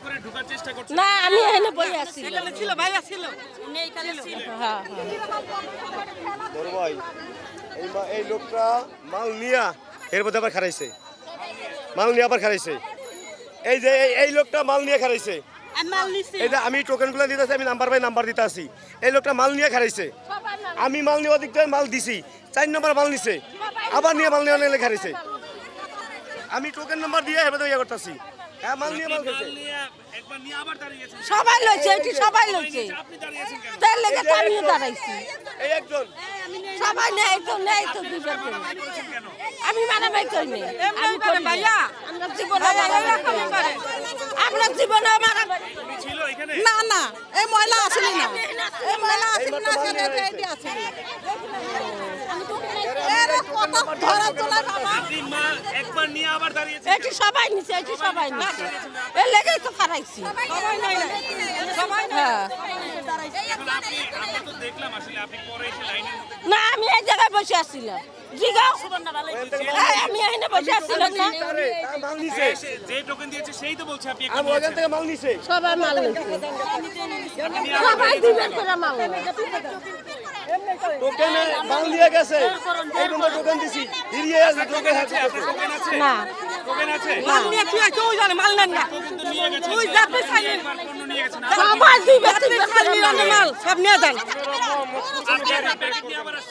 করে ঢোকার চেষ্টা করছেন? না আমি এখানে বই আছি এখানে ছিল ভাইয়া ছিল উনি এখানে ছিল হ্যাঁ বড় ভাই এই লোকটা মাল নিয়া এর মধ্যে আবার খারাইছে, মাল নিয়ে আবার খারাইছে। এই যে এই লোকটা মাল নিয়ে খারাইছে, এই যে আমি টোকেনগুলো দিতেছি, আমি নাম্বার বাই নাম্বার দিতে আসি। এই লোকটা মাল নিয়ে খারাইছে, আমি মাল নিয়ে ওদিক থেকে মাল দিছি, 4 নম্বর মাল নিছে, আবার নিয়ে মাল নিয়ে খারাইছে। আমি টোকেন নাম্বার দিয়ে এবার ইয়ে করতেছি, মাল নিয়ে মাল খাইছে। একবার নিয়ে আবার দাঁড়িয়েছেন, সবাই লইছে, এটি সবাই লইছে, আপনি দাঁড়িয়েছেন কেন? তার লেগে তো আমিও দাঁড়াইছি। এই একজন সবাই নেই তো দুইবার করে। আমি মারামারি করি নি, আমি করি ভাইয়া আমরা জীবনে মারামারি করি। আমরা জীবনে মারামারি ছিল এখানে? না না এই ময়লা আসলে না এই ময়লা আসলে না এটি আসলে এর কত ধরা তোলা বাবা আপনি মাল একবার নিয়ে আবার দাঁড়িয়েছেন, এটি সবাই নিছে, এটি সবাই নিছে, এর লেগেই তো খারাইছি। সবাই হ্যাঁ এখন আপনি, আমরা তো দেখলাম আসলে আপনি পরে এসে লাইনের মধ্যে না আমি এই জায়গায় বসে আসছিলাম, জিগাও আমি এখানে বসে আসছিলাম না, মাল নিছে, যে টোকেন দিয়েছে সেই তো বলছে আপনি আমি ওখান থেকে মাল নিছে। সবাই মাল নিছে, সবাই দুইবার করে মাল নিছে। টোকেনে মাল নিয়ে গেছে, এই বন্ধু টোকেন দিছি, হিরিয়ে আছে টোকেন হাতে আছে। টোকেন আছে? না টোকেন আছে? মাল নিয়ে কি আছে ওই জানে মাল নেন না টোকেন তো নিয়ে গেছেন, ওই যাবে সাইলেন একবার পণ্য নিয়ে গেছেন, সবাই দুইবার মাল সব নিয়ে যান আপনি আবার